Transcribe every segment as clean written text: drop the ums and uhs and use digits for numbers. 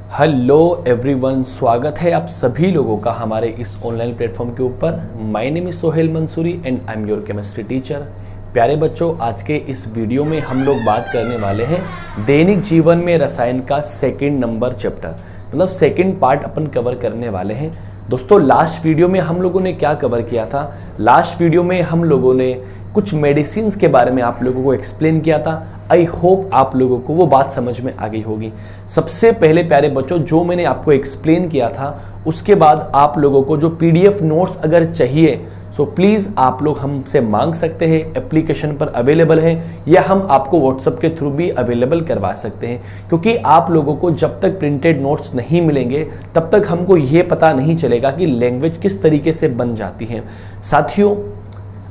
Hello everyone, स्वागत है आप सभी लोगों का हमारे इस ऑनलाइन प्लेटफॉर्म के ऊपर। My name is Sohail Mansuri and I am your chemistry teacher. प्यारे बच्चों, आज के इस वीडियो में हम लोग बात करने वाले हैं दैनिक जीवन में रसायन का सेकंड नंबर चैप्टर, मतलब सेकंड पार्ट अपन कवर करने वाले हैं। दोस्तों, लास्ट वीडियो में हम लोगों ने क्या कवर किया था? लास्ट वीडियो में हम लोगों ने कुछ मेडिसिन्स के बारे में आप लोगों को एक्सप्लेन किया था। आई होप आप लोगों को वो बात समझ में आ गई होगी। सबसे पहले प्यारे बच्चों, जो मैंने आपको एक्सप्लेन किया था उसके बाद आप लोगों को जो पीडीएफ नोट्स अगर चाहिए सो प्लीज़ आप लोग हमसे मांग सकते हैं। एप्लीकेशन पर अवेलेबल है या हम आपको व्हाट्सएप के थ्रू भी अवेलेबल करवा सकते हैं, क्योंकि आप लोगों को जब तक प्रिंटेड नोट्स नहीं मिलेंगे तब तक हमको ये पता नहीं चलेगा कि लैंग्वेज किस तरीके से बन जाती है। साथियों,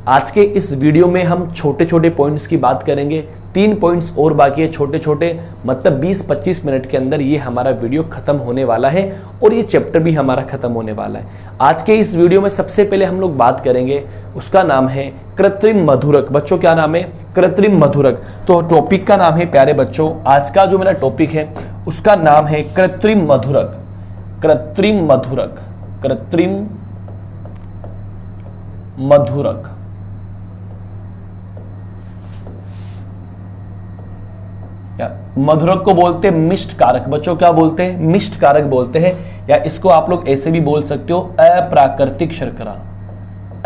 आज के इस वीडियो में हम छोटे छोटे पॉइंट्स की बात करेंगे। 3 पॉइंट्स और बाकी है छोटे छोटे, मतलब 20-25 मिनट के अंदर ये हमारा वीडियो खत्म होने वाला है और ये चैप्टर भी हमारा खत्म होने वाला है। आज के इस वीडियो में सबसे पहले हम लोग बात करेंगे, उसका नाम है कृत्रिम मधुरक। बच्चों, क्या नाम है? कृत्रिम मधुरक। तो टॉपिक का नाम है प्यारे बच्चों, आज का जो मेरा टॉपिक है उसका नाम है कृत्रिम मधुरक। कृत्रिम मधुरक, कृत्रिम मधुरक। मधुरक को बोलते हैं मिष्ट कारक। बच्चों, क्या बोलते हैं? मिष्ट कारक बोलते हैं, या इसको आप लोग ऐसे भी बोल सकते हो अप्राकृतिक शर्करा।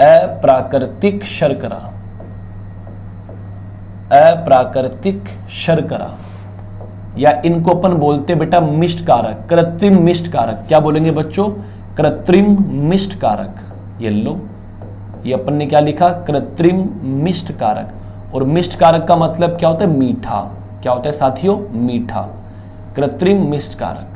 अप्राकृतिक शर्करा, अप्राकृतिक शर्करा, या इनको अपन बोलते बेटा मिष्ट कारक, कृत्रिम मिष्ट कारक। क्या बोलेंगे बच्चों? कृत्रिम मिष्ट कारक। ये लो, ये अपन ने क्या लिखा? कृत्रिम मिष्ट कारक। और मिष्ट कारक का मतलब क्या होता है? मीठा। क्या होता है साथियों? मीठा। कृत्रिम मिष्ट कारक।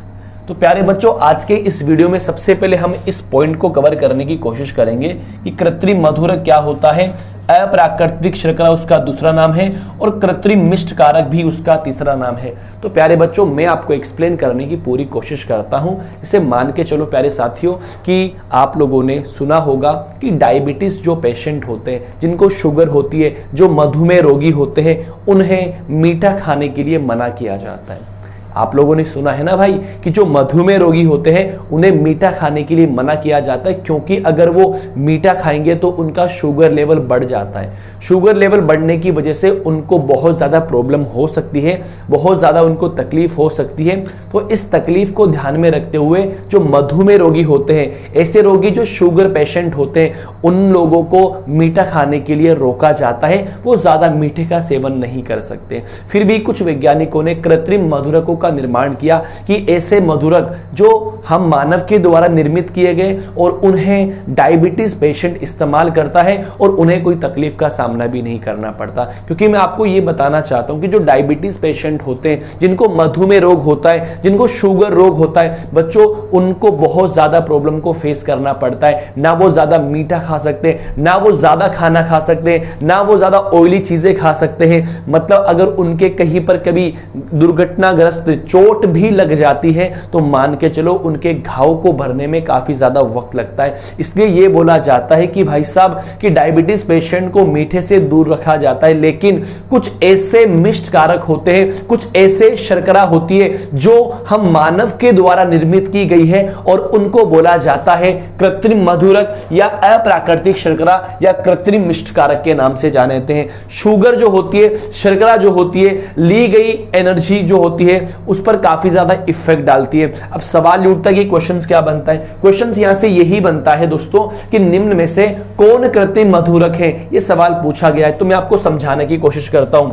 तो प्यारे बच्चों, आज के इस वीडियो में सबसे पहले हम इस पॉइंट को कवर करने की कोशिश करेंगे कि कृत्रिम मधुरक क्या होता है, अप्राकृतिक शर्करा उसका दूसरा नाम है, और कृत्रिम मिष्ट कारक भी उसका तीसरा नाम है। तो प्यारे बच्चों, मैं आपको एक्सप्लेन करने की पूरी कोशिश करता हूं। इसे मान के चलो प्यारे साथियों कि आप लोगों ने सुना होगा कि डायबिटीज जो पेशेंट होते हैं, जिनको शुगर होती है, जो मधुमेह रोगी होते हैं, उन्हें मीठा खाने के लिए मना किया जाता है। आप लोगों ने सुना है ना भाई कि जो मधुमेह रोगी होते हैं उन्हें मीठा खाने के लिए मना किया जाता है, क्योंकि अगर वो मीठा खाएंगे तो उनका शुगर लेवल बढ़ जाता है। शुगर लेवल बढ़ने की वजह से उनको बहुत ज़्यादा प्रॉब्लम हो सकती है, बहुत ज़्यादा उनको तकलीफ हो सकती है। तो इस तकलीफ को ध्यान में रखते हुए जो मधुमेह रोगी होते हैं, ऐसे रोगी जो शुगर पेशेंट होते हैं, उन लोगों को मीठा खाने के लिए रोका जाता है। वो ज़्यादा मीठे का सेवन नहीं कर सकते। फिर भी कुछ वैज्ञानिकों ने कृत्रिम मधुरकों का निर्माण किया कि ऐसे मधुरक जो हम मानव के द्वारा निर्मित किए गए और उन्हें डायबिटीज पेशेंट इस्तेमाल करता है और उन्हें कोई तकलीफ का सामना भी नहीं करना पड़ता। क्योंकि मैं आपको यह बताना चाहता हूं कि जो डायबिटीज पेशेंट होते हैं, जिनको मधुमेह रोग होता है, जिनको शुगर रोग होता है, बच्चों उनको बहुत ज्यादा प्रॉब्लम को फेस करना पड़ता है। ना वो ज्यादा मीठा खा सकते हैं, ना वो ज्यादा खाना खा सकते हैं, ना वो ज्यादा ऑयली चीजें खा सकते हैं। मतलब अगर उनके कहीं पर कभी दुर्घटनाग्रस्त चोट भी लग जाती है तो मान के चलो उनके घाव को भरने में काफी ज्यादा वक्त लगता है। इसलिए यह बोला जाता है कि भाई साहब कि डायबिटीज पेशेंट को मीठे से दूर रखा जाता है, लेकिन कुछ ऐसे मिष्ट कारक होते हैं, कुछ ऐसे शर्करा होती है जो हम मानव के द्वारा निर्मित की गई है और उनको बोला जाता है कृत्रिम मधुरक या अप्राकृतिक शर्करा या कृत्रिम मिष्ट कारक के नाम से जाने हैं। शुगर जो होती है, शर्करा जो होती है, ली गई एनर्जी जो होती है उस पर काफी ज्यादा इफेक्ट डालती है। अब सवाल ये उठता है कि क्वेश्चंस क्या बनता है? क्वेश्चंस यहां से यही बनता है दोस्तों कि निम्न में से कौन कृत्रिम मधुरक है, ये सवाल पूछा गया है। तो मैं आपको समझाने की कोशिश करता हूं।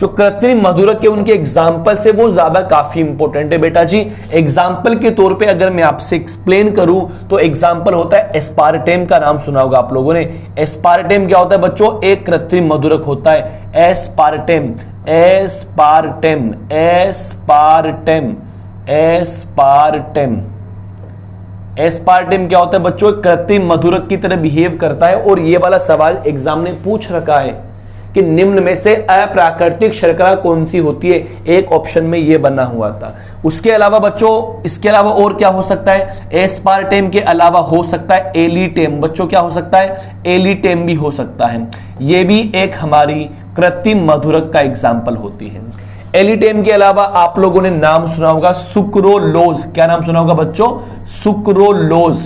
जो कृत्रिम मधुरक के उनके एग्जाम्पल से वो ज्यादा काफी इंपॉर्टेंट है बेटा जी। एग्जाम्पल के तौर पे अगर मैं आपसे एक्सप्लेन करूं तो एग्जाम्पल होता है एस्पार्टेम। का नाम सुना होगा आप लोगों ने। एस्पार्टेम क्या होता है बच्चों? एक कृत्रिम मधुरक होता है aspartame. Aspartame, aspartame, aspartame. Aspartame क्या होता है बच्चों? कृत्रिम मधुरक की तरह बिहेव करता है। और ये वाला सवाल एग्जाम ने पूछ रखा है कि निम्न में से अप्राकृतिक शर्करा कौन सी होती है। एक ऑप्शन में यह बना हुआ था। उसके अलावा बच्चों, इसके अलावा और क्या हो सकता है? एस्पार्टेम के अलावा हो सकता है एलिटेम। बच्चों क्या हो सकता है? एलिटेम भी हो सकता है। यह भी एक हमारी कृत्रिम मधुरक का एग्जाम्पल होती है। एलिटेम के अलावा आप लोगों ने नाम सुना होगा सुक्रोलोज। क्या नाम सुना होगा बच्चों? सुक्रोलोज।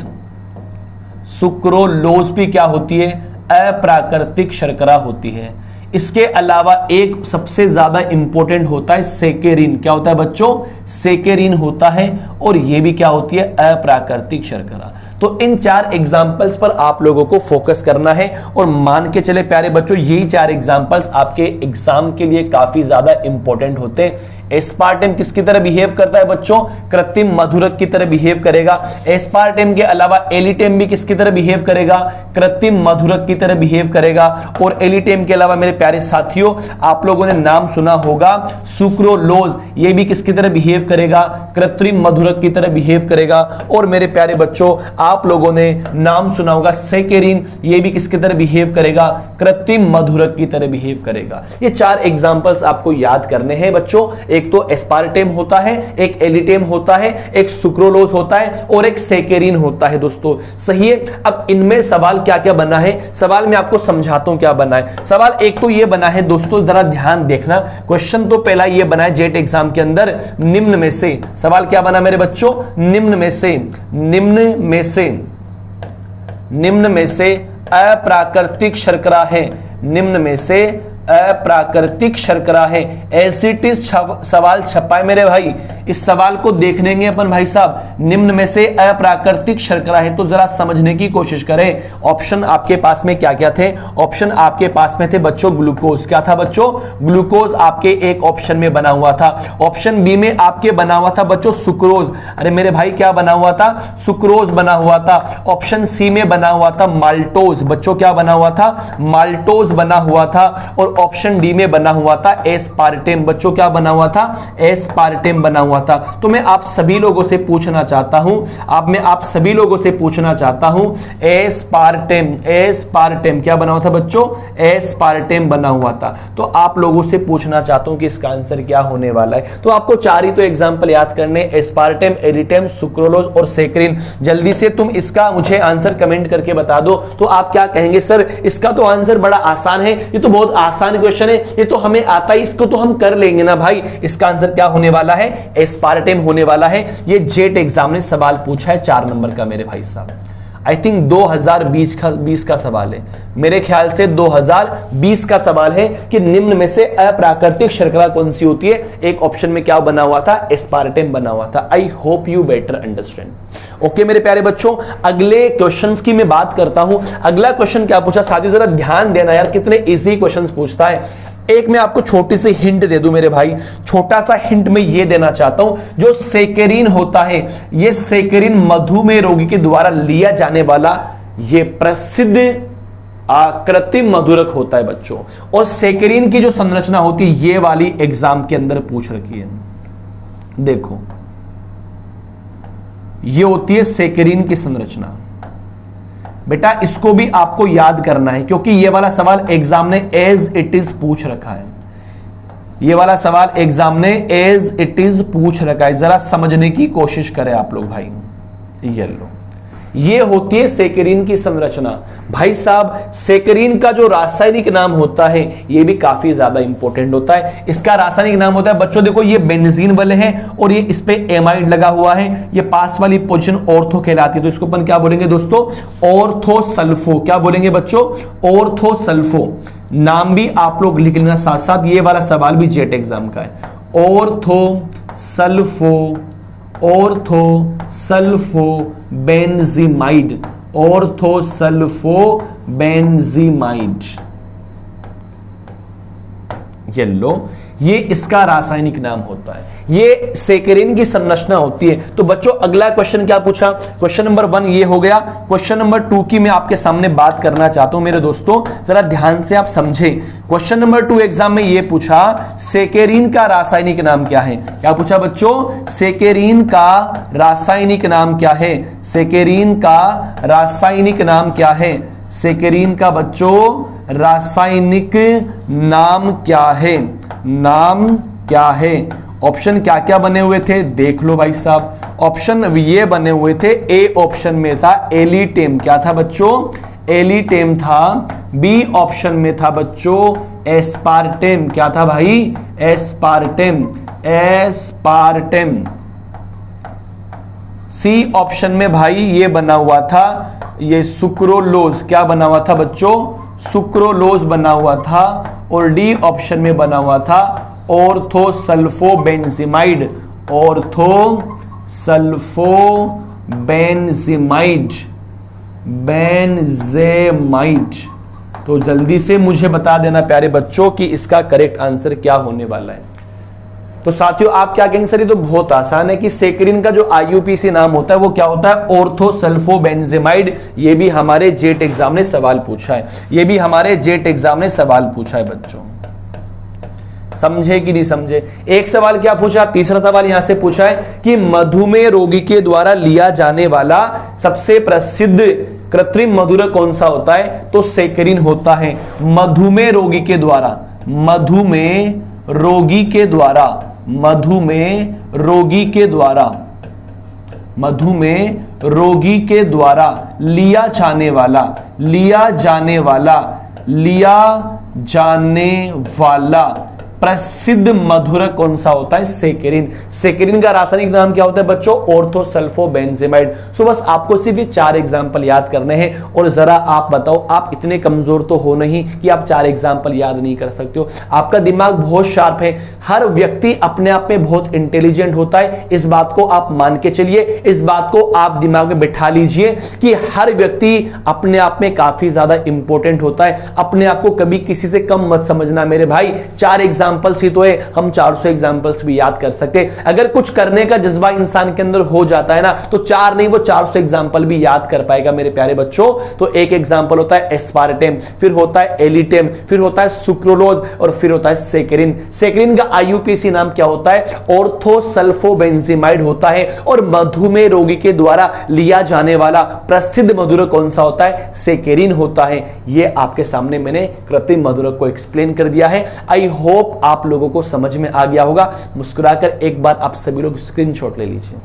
सुक्रोलोज भी क्या होती है? अप्राकृतिक शर्करा होती है। इसके अलावा एक सबसे ज्यादा इंपॉर्टेंट होता है सेकेरिन। क्या होता है बच्चों? सेकेरिन होता है, और यह भी क्या होती है? अप्राकृतिक शर्करा। तो इन 4 एग्जाम्पल्स पर आप लोगों को फोकस करना है, और मान के चले प्यारे बच्चों यही 4 एग्जाम्पल्स आपके एग्जाम के लिए काफी ज्यादा इंपॉर्टेंट होते हैं। एस्पार्टेम किसकी तरह बिहेव करता है बच्चों? कृत्रिम मधुरक की तरह बिहेव करेगा। एस्पार्टेम के अलावा एलिटेम भी किसकी तरह बिहेव करेगा? कृत्रिम मधुरक की तरह बिहेव करेगा। और एलिटेम के अलावा मेरे प्यारे साथियों आप लोगों ने नाम सुना होगा सुक्रोलोज, ये भी किसकी तरह बिहेव करेगा? कृत्रिम मधुरक की तरह बिहेव करेगा। और मेरे प्यारे बच्चों आप लोगों ने नाम सुना होगा सेकेरिन, ये भी किसकी तरह बिहेव करेगा? कृत्रिम मधुरक की तरह बिहेव करेगा। ये 4 एग्जांपल्स आपको याद करने हैं बच्चों। एक तो एस्पार्टेम होता है, एक एलिटेम होता है, एक सुक्रोलोज होता है, और एक सेकेरिन होता है दोस्तों। सही है। अब इनमें सवाल क्या क्या बना है, सवाल मैं आपको समझाता हूं क्या बना है। सवाल एक तो ये बना है दोस्तों, जरा ध्यान देखना। क्वेश्चन तो पहला ये बना है जेट एग्जाम के अंदर, निम्न में से। सवाल क्या बना मेरे बच्चों? निम्न में से, निम्न में से, निम्न में से अप्राकृतिक शर्करा है, निम्न में से अप्राकृतिक शर्करा है। एसिटिस सवाल छपा है मेरे भाई। इस सवाल को देखेंगे अपन भाई साहब, निम्न में से अप्राकृतिक शर्करा है, तो जरा समझने की कोशिश करें। ऑप्शन आपके पास में क्या क्या थे? ऑप्शन आपके पास में थे बच्चों ग्लूकोज। क्या था बच्चों? ग्लूकोज आपके एक ऑप्शन में बना हुआ था। ऑप्शन बी में आपके बना हुआ था बच्चों सुक्रोज। अरे मेरे भाई क्या बना हुआ था? सुक्रोज बना हुआ था। ऑप्शन सी में बना हुआ था माल्टोज। बच्चों क्या बना हुआ था? माल्टोज बना हुआ था। और ऑप्शन डी में बना हुआ था एस्पार्टेम। बच्चों क्या बना हुआ था? एस्पार्टेम बना हुआ था। तो मैं आप सभी लोगों से पूछना चाहता हूं, मैं आप सभी लोगों से पूछना चाहता हूं, एस्पार्टेम, एस्पार्टेम क्या बना हुआ था बच्चों? एस्पार्टेम बना हुआ था। तो आप लोगों से पूछना चाहता हूं कि इसका आंसर क्या होने वाला है। तो आपको 4 ही तो एग्जांपल याद करने, एस्पार्टेम, एलिटेम, सुक्रोलोज और सेक्रिन। जल्दी से तुम इसका मुझे आंसर कमेंट करके बता दो। तो आप क्या कहेंगे? सर इसका तो आंसर बड़ा आसान है, ये तो बहुत आसान क्वेश्चन है, ये तो हमें आता है, इसको तो हम कर लेंगे ना भाई। इसका आंसर क्या होने वाला है? एस्पार्टेम होने वाला है। ये जेट एग्जाम ने सवाल पूछा है 4 नंबर का मेरे भाई साहब। आई थिंक 2020 का सवाल है, मेरे ख्याल से 2020 का सवाल है कि निम्न में से अप्राकृतिक शर्करा कौन सी होती है। एक ऑप्शन में क्या बना हुआ था? एस्पार्टेम बना हुआ था। I hope you better understand. Okay मेरे प्यारे बच्चों, अगले क्वेश्चंस की मैं बात करता हूं। अगला क्वेश्चन क्या पूछा साथियों, जरा ध्यान देना यार, कितने इजी क्वेश्चंस पूछता है। एक मैं आपको छोटी सी हिंट दे दूं मेरे भाई, छोटा सा हिंट मैं ये देना चाहता हूं। जो सेकेरिन होता है, ये सेकेरिन मधुमेह रोगी के द्वारा लिया जाने वाला ये प्रसिद्ध कृत्रिम मधुरक होता है बच्चों। और सेकेरिन की जो संरचना होती है ये वाली एग्जाम के अंदर पूछ रखी है। देखो ये होती है सेकेरिन की संरचना। बेटा इसको भी आपको याद करना है, क्योंकि ये वाला सवाल एग्जाम ने एज इट इज पूछ रखा है। ये वाला सवाल एग्जाम ने एज इट इज पूछ रखा है। जरा समझने की कोशिश करें आप लोग भाई। ये लो, ये होती है सेकेरिन की संरचना। भाई साहब सेकेरिन का जो रासायनिक नाम होता है ये भी काफी ज्यादा इंपॉर्टेंट होता है। इसका रासायनिक नाम होता है बच्चों, देखो ये बेंजीन वाले हैं और ये इस पे एमाइड लगा हुआ है। ये पास वाली पोजीशन ऑर्थो कहलाती है, तो इसको अपन क्या बोलेंगे दोस्तों? ऑर्थोसल्फो। क्या बोलेंगे बच्चों? ऑर्थोसल्फो। नाम भी आप लोग लिख लेना साथ साथ, ये वाला सवाल भी जेट एग्जाम का है। ऑर्थोसल्फो, ऑर्थोसल्फो बेंजीमाइड, ऑर्थोसल्फो बेंजीमाइड। ये लो, ये इसका रासायनिक नाम होता है। ये सेकेरिन की संरचना होती है। तो बच्चों अगला क्वेश्चन क्या पूछा? क्वेश्चन नंबर 1 ये हो गया। क्वेश्चन नंबर 2 की मैं आपके सामने बात करना चाहता हूं मेरे दोस्तों, जरा ध्यान से आप समझे। क्वेश्चन नंबर 2 एग्जाम में ये पूछा सेकेरिन का रासायनिक नाम क्या है। क्या पूछा बच्चों? सेकेरिन का रासायनिक नाम क्या है? सेकेरिन का रासायनिक नाम क्या है? सेकेरिन का बच्चों रासायनिक नाम क्या है? नाम क्या है? ऑप्शन क्या क्या बने हुए थे देख लो भाई साहब। ऑप्शन ये बने हुए थे, ए ऑप्शन में था एलिटेम। क्या था बच्चों? एलिटेम था। बी ऑप्शन में था बच्चों एस्पार्टेम। क्या था भाई? Aspartame, aspartame. सी ऑप्शन में भाई ये बना हुआ था, ये सुक्रोलोज। क्या बना हुआ था बच्चों? सुक्रोलोज बना हुआ था। और डी ऑप्शन में बना हुआ था ऑर्थोसल्फोबेंजीमाइड, ऑर्थोसल्फोबेंजीमाइड, बेंजेमाइड। तो जल्दी से मुझे बता देना प्यारे बच्चों कि इसका करेक्ट आंसर क्या होने वाला है। तो साथियों आप क्या कहेंगे? सर ये तो बहुत आसान है कि सेक्रिन का जो आईयूपीसी नाम होता है वो क्या होता है? ऑर्थोसल्फोबेंजीमाइड। ये भी हमारे जेट एग्जाम ने सवाल पूछा है, ये भी हमारे जेट एग्जाम ने सवाल पूछा है बच्चों। समझे कि नहीं समझे? एक सवाल क्या पूछा, तीसरा सवाल यहां से पूछा है कि मधुमेह रोगी के द्वारा लिया जाने वाला सबसे प्रसिद्ध कृत्रिम मधुरक कौन सा होता है? तो सेक्रिन होता है। मधुमेह रोगी के द्वारा, मधुमेह रोगी के द्वारा, मधुमेह रोगी के द्वारा, मधुमेह रोगी के द्वारा लिया जाने वाला, लिया जाने वाला, लिया जाने वाला प्रसिद्ध मधुरक कौन सा होता है? सेक्रिन। सेक्रिन का रासायनिक नाम क्या होता है बच्चों? ऑर्थोसल्फोबेंजीमाइड। सो बस आपको सिर्फ ये 4 एग्जांपल याद करने हैं। और जरा आप बताओ, आप इतने कमजोर तो हो नहीं कि आप 4 एग्जांपल याद नहीं कर सकते हो। आपका दिमाग बहुत शार्प है। हर व्यक्ति अपने आप में बहुत इंटेलिजेंट होता है, इस बात को आप मान के चलिए, इस बात को आप दिमाग में बिठा लीजिए कि हर व्यक्ति अपने आप में काफी ज्यादा इंपॉर्टेंट होता है। अपने आप को कभी किसी से कम मत समझना मेरे भाई। 4 एग्जांपल्स ही तो है, हम 400 एग्जांपल्स भी याद कर सकते हैं। अगर कुछ करने का जज्बा इंसान के अंदर हो जाता है ना, तो 4 नहीं वो 400 एग्जांपल भी याद कर पाएगा मेरे प्यारे बच्चों। तो एक एग्जांपल होता है एस्पार्टेम, फिर होता है एलिटेम, फिर होता है सुक्रोलोज और फिर होता है सेक्रिन। सेक्रिन का आईयूपीसी नाम क्या होता है? ऑर्थोसल्फोबेंजीमाइड होता है। और मधुमेह रोगी के द्वारा लिया जाने वाला प्रसिद्ध मधुरक कौन सा होता है? सेक्रिन होता है। यह आपके सामने मैंने कृत्रिम मधुरक को एक्सप्लेन कर दिया है। आई होप आप लोगों को समझ में आ गया होगा। मुस्कुराकर एक बार आप सभी लोग स्क्रीनशॉट ले लीजिए।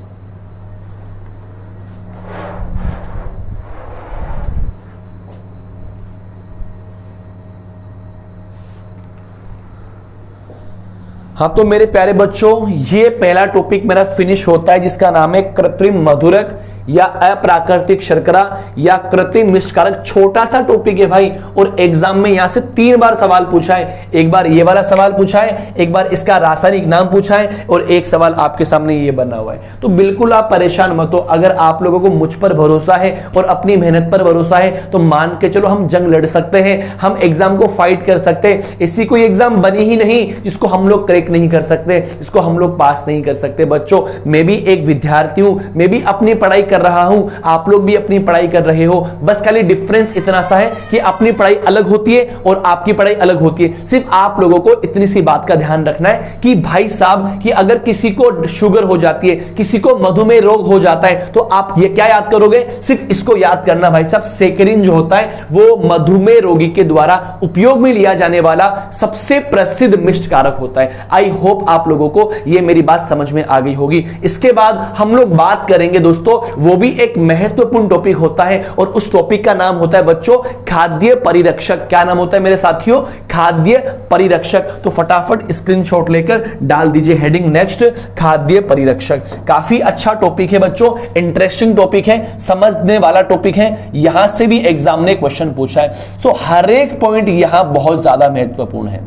हाँ तो मेरे प्यारे बच्चों, ये पहला टॉपिक मेरा फिनिश होता है जिसका नाम है कृत्रिम मधुरक या अप्राकृतिक शर्करा या कृत्रिम मिष्टकारक। छोटा सा टॉपिक है भाई, और एग्जाम में यहां से 3 बार सवाल पूछा है। एक बार ये वाला सवाल पूछा है, एक बार इसका रासायनिक नाम पूछा है, और एक सवाल आपके सामने ये बना हुआ है। तो बिल्कुल आप परेशान मत हो। अगर आप लोगों को मुझ पर भरोसा है और अपनी मेहनत पर भरोसा है तो मान के चलो हम जंग लड़ सकते हैं, हम एग्जाम को फाइट कर सकते हैं। ऐसी कोई एग्जाम बनी ही नहीं जिसको हम लोग क्रैक नहीं कर सकते, इसको हम लोग पास नहीं कर सकते। बच्चों मैं भी एक विद्यार्थी हूं, मैं भी अपनी पढ़ाई कर रहा हूं, आप लोग भी अपनी पढ़ाई कर रहे हो। बस खाली डिफरेंस इतना सा है कि अपनी पढ़ाई अलग होती है और आपकी पढ़ाई अलग होती है। सिर्फ आप लोगों को इतनी सी बात का ध्यान रखना है कि भाई साहब कि अगर किसी को शुगर हो जाती है, किसी को मधुमेह रोग हो जाता है, तो आप ये क्या याद करोगे? सिर्फ इसको याद करना भाई साहब, सेक्रिन जो होता है वो मधुमेह रोगी के द्वारा उपयोग में लिया जाने वाला सबसे प्रसिद्ध मिष्टकारक होता है। आई होप आप लोगों को यह मेरी बात समझ में आ गई होगी। इसके बाद हम लोग बात करेंगे दोस्तों, वो भी एक महत्वपूर्ण टॉपिक होता है, और उस टॉपिक का नाम होता है बच्चों खाद्य परिरक्षक। क्या नाम होता है मेरे साथियों? खाद्य परिरक्षक। तो फटाफट स्क्रीनशॉट लेकर डाल दीजिए हेडिंग नेक्स्ट, खाद्य परिरक्षक। काफी अच्छा टॉपिक है बच्चों, इंटरेस्टिंग टॉपिक है, समझने वाला टॉपिक है। यहां से भी एग्जाम ने क्वेश्चन पूछा है। सो हर एक पॉइंट यहां बहुत ज्यादा महत्वपूर्ण है,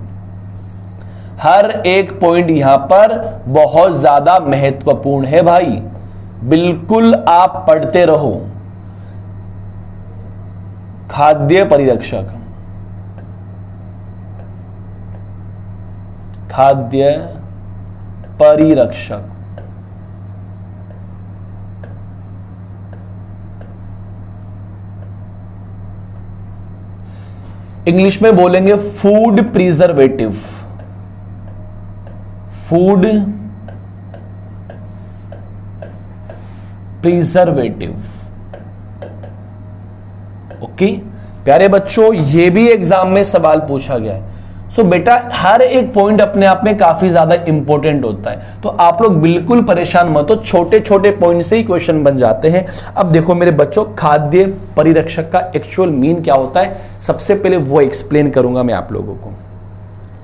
हर एक पॉइंट यहां पर बहुत ज्यादा महत्वपूर्ण है भाई। बिल्कुल आप पढ़ते रहो। खाद्य परिरक्षक, खाद्य परिरक्षक। इंग्लिश में बोलेंगे food preservative, food preservative. Okay प्यारे बच्चों, यह भी एग्जाम में सवाल पूछा गया है। सो बेटा हर एक पॉइंट अपने आप में काफी ज्यादा इंपॉर्टेंट होता है, तो आप लोग बिल्कुल परेशान मत हो, छोटे छोटे पॉइंट से ही क्वेश्चन बन जाते हैं। अब देखो मेरे बच्चों, खाद्य परिरक्षक का एक्चुअल मीन क्या होता है, सबसे पहले वो एक्सप्लेन करूंगा मैं आप लोगों को।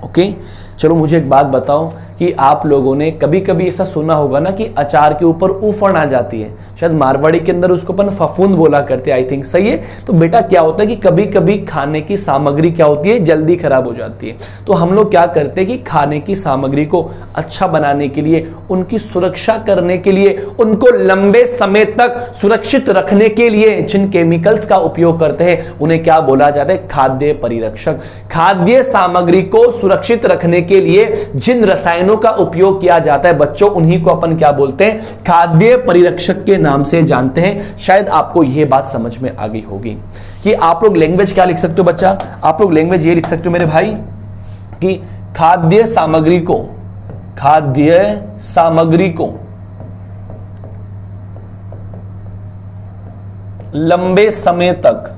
ओके चलो मुझे एक बात बताओ कि आप लोगों ने कभी कभी ऐसा सुना होगा ना कि अचार के ऊपर उफण आ जाती है, शायद मारवाड़ी के अंदर उसको अपन फफूंद बोला करते हैं, आई थिंक सही है। तो बेटा क्या होता है कि कभी कभी खाने की सामग्री क्या होती है, जल्दी खराब हो जाती है। तो हम लोग क्या करते हैं कि खाने की सामग्री को अच्छा बनाने के लिए, उनकी सुरक्षा करने के लिए, उनको लंबे समय तक सुरक्षित रखने के लिए जिन केमिकल्स का उपयोग करते हैं उन्हें क्या बोला जाता है, खाद्य परिरक्षक। खाद्य सामग्री को सुरक्षित रखने के लिए जिन रसायनों का उपयोग किया जाता है बच्चों, उन्हीं को अपन क्या बोलते हैं, खाद्य परिरक्षक के नाम से जानते हैं। शायद आपको यह बात समझ में आ गई होगी कि आप लोग लैंग्वेज क्या लिख सकते हो बच्चा, आप लोग लैंग्वेज ये लिख सकते हो मेरे भाई कि खाद्य सामग्री को लंबे समय तक,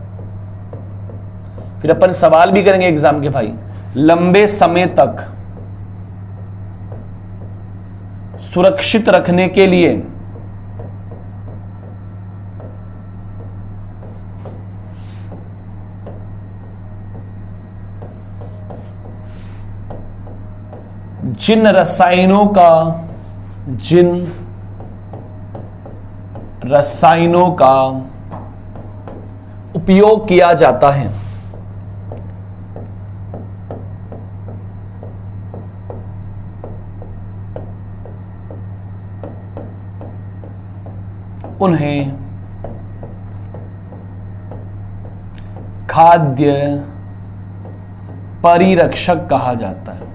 फिर अपन सवाल भी करेंगे एग्जाम के भाई, लंबे समय तक सुरक्षित रखने के लिए जिन रसायनों का उपयोग किया जाता है उन्हें खाद्य परिरक्षक कहा जाता है।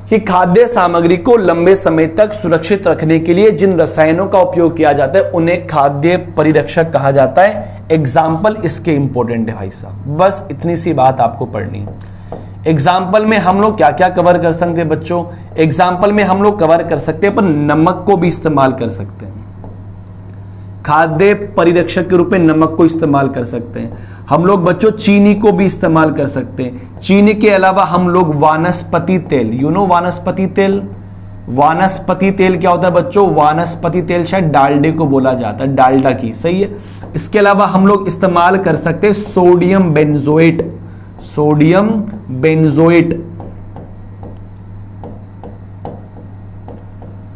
कि खाद्य सामग्री को लंबे समय तक सुरक्षित रखने के लिए जिन रसायनों का उपयोग किया जाता है उन्हें खाद्य परिरक्षक कहा जाता है। एग्जाम्पल इसके इंपॉर्टेंट है भाई साहब, बस इतनी सी बात आपको पढ़नी है। एग्जाम्पल में हम लोग क्या क्या कवर कर सकते हैं बच्चों, एग्जाम्पल में हम लोग कवर कर सकते हैं, पर नमक को भी इस्तेमाल कर सकते हैं, खाद्य परिरक्षक के रूप में नमक को इस्तेमाल कर सकते हैं हम लोग बच्चों। चीनी को भी इस्तेमाल कर सकते हैं। चीनी के अलावा हम लोग वानस्पति तेल, यू नो वानस्पति तेल, वानस्पति तेल क्या होता है बच्चों, वानस्पति तेल शायद डालडे को बोला जाता है, डालडा की, सही है। इसके अलावा हम लोग इस्तेमाल कर सकते हैं सोडियम बेंजोएट, सोडियम बेंजोएट,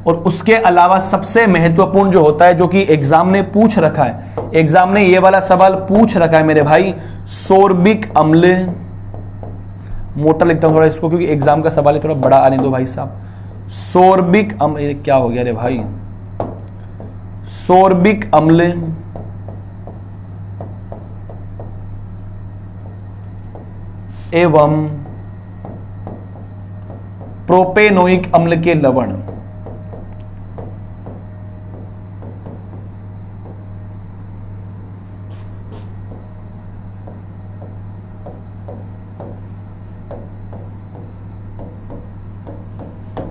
और उसके अलावा सबसे महत्वपूर्ण जो होता है, जो कि एग्जाम ने पूछ रखा है, एग्जाम ने ये वाला सवाल पूछ रखा है मेरे भाई, सोर्बिक अम्ल, मोटा लिखता हूं थोड़ा इसको क्योंकि एग्जाम का सवाल है, थोड़ा बड़ा आने दो भाई साहब। सोर्बिक अम्ल, क्या हो गया रे भाई, सोर्बिक अम्ल एवं प्रोपेनोइक अम्ल के लवण,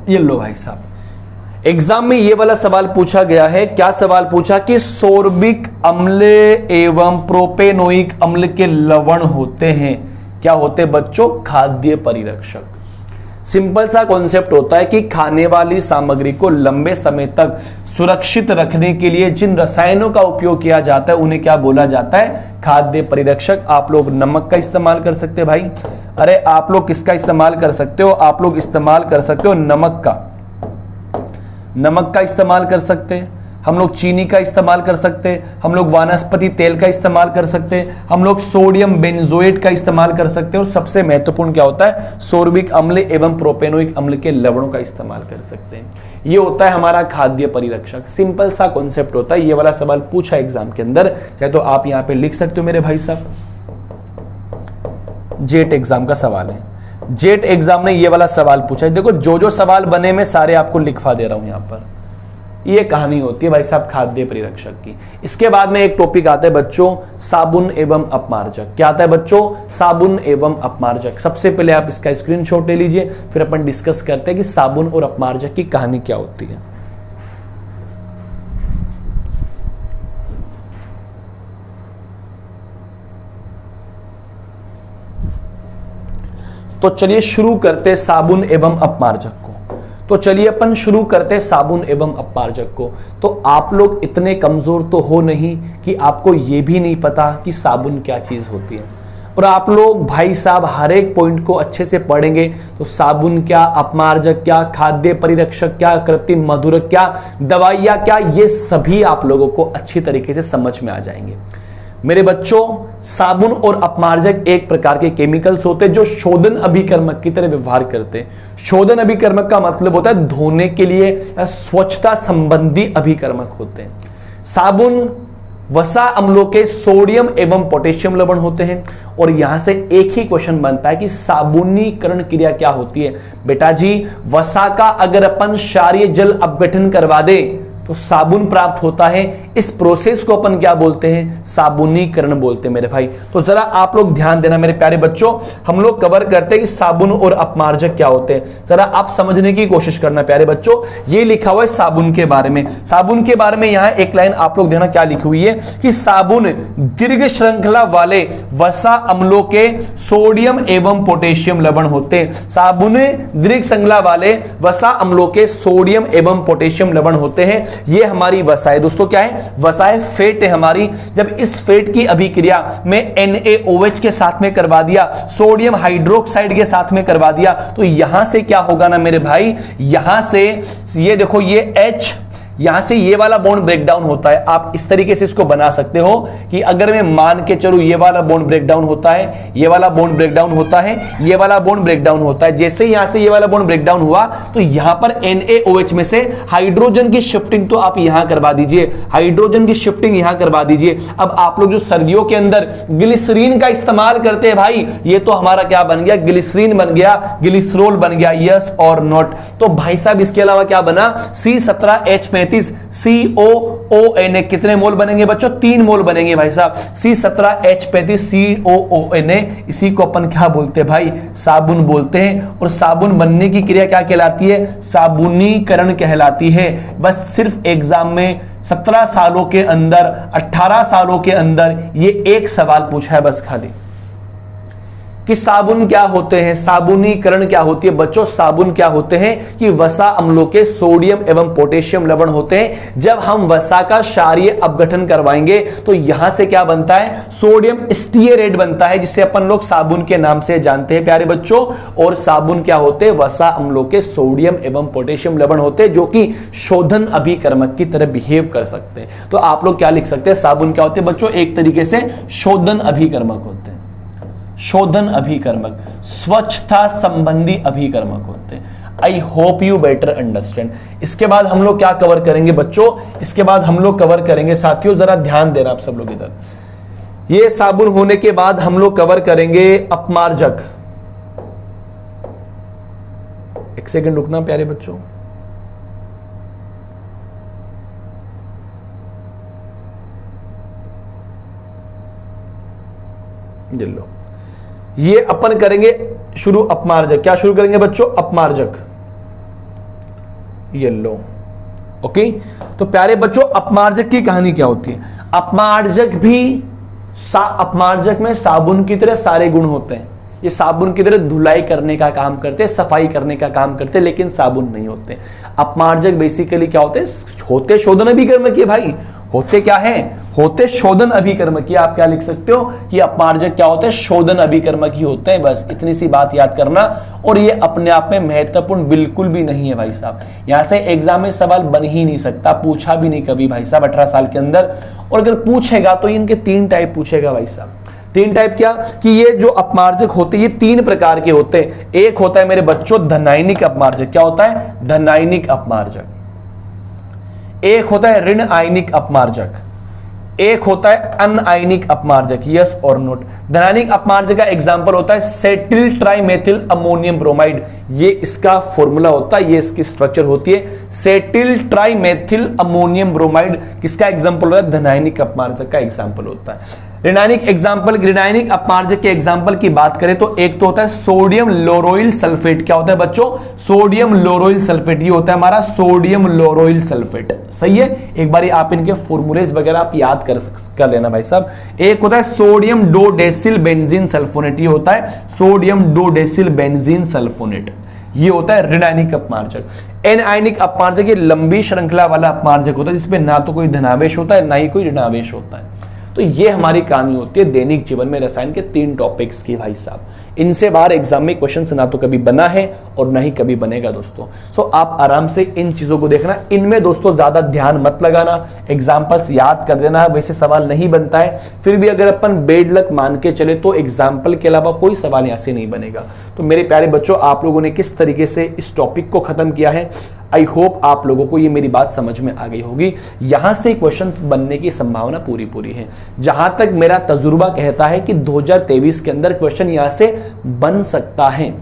ये लो भाई साहब, एग्जाम में ये वाला सवाल पूछा गया है। क्या सवाल पूछा कि सोर्बिक अम्ल एवं प्रोपेनोइक अम्ल के लवण होते हैं, क्या होते हैं बच्चों, खाद्य परिरक्षक। सिंपल सा कॉन्सेप्ट होता है कि खाने वाली सामग्री को लंबे समय तक सुरक्षित रखने के लिए जिन रसायनों का उपयोग किया जाता है उन्हें क्या बोला जाता है, खाद्य परिरक्षक। आप लोग नमक का इस्तेमाल कर सकते हैं भाई, अरे आप लोग किसका इस्तेमाल कर सकते हो, आप लोग इस्तेमाल कर सकते हो नमक का, नमक का इस्तेमाल कर सकते हैं हम लोग, चीनी का इस्तेमाल कर सकते हैं हम लोग, वानस्पति तेल का इस्तेमाल कर सकते हैं हम लोग, सोडियम बेंजोएट का इस्तेमाल कर सकते हैं, और सबसे महत्वपूर्ण क्या होता है, सोर्बिक अम्ल एवं प्रोपेनोइक अम्ल के लवणों का इस्तेमाल कर सकते हैं। ये होता है हमारा खाद्य परिरक्षक। सिंपल सा कॉन्सेप्ट होता है, ये वाला सवाल पूछा एग्जाम के अंदर, चाहे तो आप यहां पे लिख सकते हो मेरे भाई साहब, जेट एग्जाम का सवाल है, जेट एग्जाम ने ये वाला सवाल पूछा है। देखो जो जो सवाल बने मैं सारे आपको लिखवा दे रहा हूं यहां पर, ये कहानी होती है भाई साहब खाद्य परिरक्षक की। इसके बाद में एक टॉपिक आता है बच्चों, साबुन एवं अपमार्जक। क्या आता है बच्चों, साबुन एवं अपमार्जक। सबसे पहले आप इसका स्क्रीनशॉट ले लीजिए, फिर अपन डिस्कस करते हैं कि साबुन और अपमार्जक की कहानी क्या होती है। तो चलिए शुरू करते साबुन एवं अपमार्जक को। तो चलिए अपन शुरू करते साबुन एवं अपमार्जक को। तो आप लोग इतने कमजोर तो हो नहीं कि आपको यह भी नहीं पता कि साबुन क्या चीज होती है, और आप लोग भाई साहब हर एक पॉइंट को अच्छे से पढ़ेंगे तो साबुन क्या, अपमार्जक क्या, खाद्य परिरक्षक क्या, कृत्रिम मधुरक क्या, दवाइयां क्या, ये सभी आप लोगों को अच्छी तरीके से समझ में आ जाएंगे। मेरे बच्चों, साबुन और अपमार्जक एक प्रकार के केमिकल्स होते हैं जो शोधन अभिकर्मक की तरह व्यवहार करते हैं। शोधन अभिकर्मक का मतलब होता है धोने के लिए या स्वच्छता संबंधी अभिकर्मक होते हैं। साबुन वसा अम्लों के सोडियम एवं पोटेशियम लवण होते हैं। और यहां से एक ही क्वेश्चन बनता है कि साबुनीकरण क्रिया क्या होती है। बेटा जी, वसा का अगर अपन क्षारीय जल अपघटन करवा दे तो साबुन प्राप्त होता है। इस प्रोसेस को अपन क्या बोलते हैं? साबुनीकरण बोलते हैं मेरे भाई। तो जरा आप लोग ध्यान देना मेरे प्यारे बच्चों, हम लोग कवर करते हैं कि साबुन और अपमार्जक क्या होते हैं। जरा आप समझने की कोशिश करना प्यारे बच्चों। ये लिखा हुआ है साबुन के बारे में। साबुन के बारे में यहां एक लाइन आप लोग देखना क्या लिखी हुई है कि साबुन दीर्घ श्रृंखला वाले वसा अम्लों के सोडियम एवं पोटेशियम लवण होते हैं। साबुन दीर्घ श्रृंखला वाले वसा अम्लों के सोडियम एवं पोटेशियम लवण होते हैं। ये हमारी वसा है दोस्तों। क्या है? वसा है, फेट है हमारी। जब इस फेट की अभिक्रिया में NaOH के साथ में करवा दिया, सोडियम हाइड्रोक्साइड के साथ में करवा दिया, तो यहां से क्या होगा ना मेरे भाई, यहां से ये देखो, ये H, यहां से ये वाला बॉन्ड ब्रेकडाउन होता है। आप इस तरीके से इसको बना सकते हो कि अगर मैं मान के चलूं ये वाला बॉन्ड ब्रेकडाउन होता है, ये वाला बॉन्ड ब्रेकडाउन होता है, ये वाला बॉन्ड ब्रेकडाउन होता है। जैसे यहां से ये वाला बॉन्ड ब्रेकडाउन हुआ तो यहां पर NaOH में से हाइड्रोजन की शिफ्टिंग तो आप यहां करवा दीजिए, हाइड्रोजन की शिफ्टिंग यहां करवा दीजिए। अब आप लोग जो सर्दियों के अंदर ग्लिसरीन का इस्तेमाल करते हैं भाई, ये तो हमारा क्या बन गया? ग्लिसरीन बन गया, ग्लिसरोल बन गया। यस और नॉट? तो भाई साहब इसके अलावा क्या बना? C17H35 COONA। कितने मोल बनेंगे बच्चों? 3 मोल बनेंगे भाई साहब। C17H35 COONA, इसी को अपन क्या बोलते हैं भाई? साबुन बोलते हैं। और साबुन बनने की क्रिया क्या कहलाती है? साबुनीकरण कहलाती है। बस सिर्फ एग्जाम में 17 सालों के अंदर, 18 सालों के अंदर ये एक सवाल पूछा है बस खाली कि साबुन क्या होते हैं, साबुनीकरण क्या होती है। बच्चों, साबुन क्या होते हैं कि वसा अम्लों के सोडियम एवं पोटेशियम लवण होते हैं। जब हम वसा का क्षारीय अपघटन करवाएंगे तो यहां से क्या बनता है? सोडियम स्टीयरेट बनता है, जिसे अपन लोग साबुन के नाम से जानते हैं प्यारे बच्चों। और साबुन क्या होते हैं? वसा अम्लों के सोडियम एवं पोटेशियम लवण होते हैं, जो कि शोधन अभिकर्मक की तरह बिहेव कर सकते हैं। तो आप लोग क्या लिख सकते हैं? साबुन क्या होते हैं बच्चों? एक तरीके से शोधन अभिकर्मक होते हैं। शोधन अभिकर्मक, स्वच्छता संबंधी अभिकर्मक होते हैं। I hope you better understand. इसके बाद हम लोग क्या कवर करेंगे बच्चों? इसके बाद हम लोग कवर करेंगे, साथियों जरा ध्यान देना आप सब लोग इधर। ये साबुन होने के बाद हम लोग कवर करेंगे अपमार्जक। एक सेकंड रुकना प्यारे बच्चों। लो, ये अपन करेंगे शुरू अपमार्जक। क्या शुरू करेंगे बच्चों? अपमार्जक। ये लो, ओके। तो प्यारे बच्चों, अपमार्जक की कहानी क्या होती है? अपमार्जक भी अपमार्जक में साबुन की तरह सारे गुण होते हैं। ये साबुन की तरह धुलाई करने का काम करते हैं, सफाई करने का काम करते हैं, लेकिन साबुन नहीं होते। अपमार्जक बेसिकली क्या होते हैं? होते शोधन अभिकर्मक है भाई। होते क्या है? होते शोधन अभिकर्मक। आप क्या लिख सकते हो कि अपमार्जक क्या होते हैं? शोधन अभिकर्मक ही होते हैं। बस इतनी सी बात याद करना। और ये अपने आप में महत्वपूर्ण बिल्कुल भी नहीं है भाई साहब। यहां से एग्जाम में सवाल बन ही नहीं सकता, पूछा भी नहीं कभी भाई साहब 18 साल के अंदर। और अगर पूछेगा तो इनके 3 टाइप पूछेगा भाई साहब। 3 टाइप क्या? कि ये जो अपमार्जक होते हैं ये 3 प्रकार के होते हैं। एक होता है मेरे बच्चों धनायनिक अपमार्जक। क्या होता है? धनायनिक अपमार्जक। एक होता है ऋण आयनिक अपमार्जक। एक होता है अनआयनिक अपमार्जक। यस और नोट? धनायनिक अपमार्जक का एग्जांपल होता है सेटिल ट्राइमेथिल अमोनियम ब्रोमाइड। ये इसका फॉर्मूला होता है, ये इसकी स्ट्रक्चर होती है। सेटिल ट्राइमेथिल अमोनियम ब्रोमाइड किसका एग्जांपल होता है? धनायनिक अपमार्जक का एग्जांपल होता है। ऋणायनिक एग्जाम्पल, ऋणायनिक अपमार्जक के एग्जाम्पल की बात करें तो एक तो होता है सोडियम लोरोइल सल्फेट। क्या होता है बच्चों? Sodium lauryl sulphate. ये होता है हमारा सोडियम लोरोइल सल्फेट। सही है, एक बार आप इनके फॉर्मूलेज वगैरह आप याद कर लेना भाई साहब। एक होता है सोडियम डोडेसिल बेंजीन सल्फोनेट। ये होता है सोडियम डोडेसिल बेंजीन सल्फोनेट। ये होता है ऋणायनिक अपमार्जक। एनायनिक अपमार्जक ये लंबी श्रृंखला वाला अपमार्जक होता है जिसमें ना तो कोई धनावेश होता है ना ही कोई ऋणावेश होता है। तो ये हमारी कहानी होती है दैनिक जीवन में रसायन के 3 टॉपिक्स की भाई साहब। इनसे बाहर एग्जाम में क्वेश्चन ना तो कभी बना है और ना ही कभी बनेगा दोस्तों। सो आप आराम से इन चीजों को देखना, इनमें दोस्तों ज्यादा ध्यान मत लगाना, एग्जाम्पल्स याद कर देना। वैसे सवाल नहीं बनता है, फिर भी अगर अपन बेड लक मान के चले तो एग्जाम्पल के अलावा कोई सवाल यहां से नहीं बनेगा। तो मेरे प्यारे बच्चों, आप लोगों ने किस तरीके से इस टॉपिक को खत्म किया है, आई होप आप लोगों को ये मेरी बात समझ में आ गई होगी। यहां से क्वेश्चन बनने की संभावना पूरी है। जहां तक मेरा तजुर्बा कहता है कि 2023 के अंदर क्वेश्चन यहां से बन सकता है।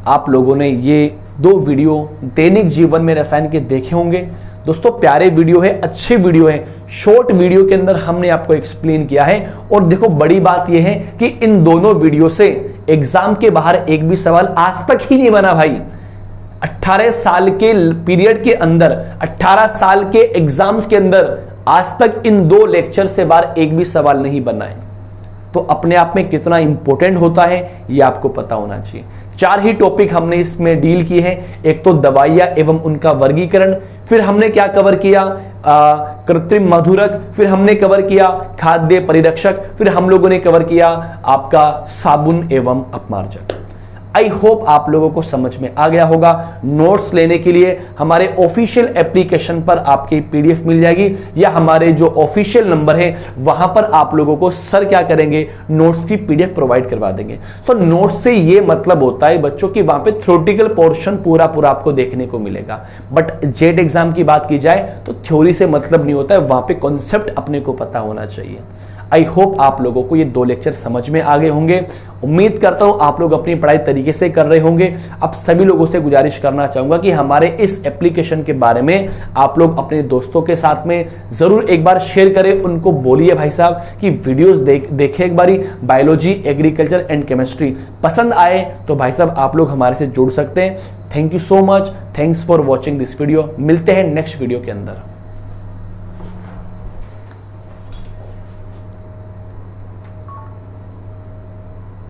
आप लोगों ने ये 2 वीडियो दैनिक जीवन में रसायन के देखे होंगे दोस्तों। प्यारे वीडियो है, अच्छे वीडियो है, शॉर्ट वीडियो के अंदर हमने आपको एक्सप्लेन किया है। और देखो बड़ी बात यह है कि इन दोनों वीडियो से एग्जाम के बाहर एक भी सवाल आज तक ही नहीं बना भाई। 18 साल के पीरियड के अंदर, 18 साल के एग्जाम्स के अंदर आज तक इन 2 लेक्चर से बाहर एक भी सवाल नहीं बना है। तो अपने आप में कितना इंपॉर्टेंट होता है ये आपको पता होना चाहिए। 4 ही टॉपिक हमने इसमें डील किए हैं। एक तो दवाइयां एवं उनका वर्गीकरण, फिर हमने क्या कवर किया, कृत्रिम मधुरक, फिर हमने कवर किया खाद्य परिरक्षक, फिर हम लोगों ने कवर किया आपका साबुन एवं अपमार्जक। आई होप आप लोगों को समझ में आ गया होगा। नोट्स लेने के लिए हमारे ऑफिशियल एप्लीकेशन पर आपकी पीडीएफ मिल जाएगी, या हमारे जो ऑफिशियल नंबर है वहां पर आप लोगों को सर क्या करेंगे, नोट्स की पीडीएफ प्रोवाइड करवा देंगे। सो नोट्स से ये मतलब होता है बच्चों की वहां पे थ्योरेटिकल पोर्शन पूरा आपको देखने को मिलेगा। बट जेट एग्जाम की बात की जाए तो थ्योरी से मतलब नहीं होता है, वहां पे कॉन्सेप्ट अपने को पता होना चाहिए। आई होप आप लोगों को ये 2 लेक्चर समझ में आ गए होंगे। उम्मीद करता हूं आप लोग अपनी पढ़ाई तरीके से कर रहे होंगे। अब सभी लोगों से गुजारिश करना चाहूंगा कि हमारे इस एप्लीकेशन के बारे में आप लोग अपने दोस्तों के साथ में जरूर एक बार शेयर करें। उनको बोलिए भाई साहब कि वीडियोस देखें एक बारी, बायोलॉजी, एग्रीकल्चर एंड केमिस्ट्री पसंद आए तो भाई साहब आप लोग हमारे से जुड़ सकते हैं। Thank you so much, thanks for watching this video. मिलते हैं नेक्स्ट वीडियो के अंदर।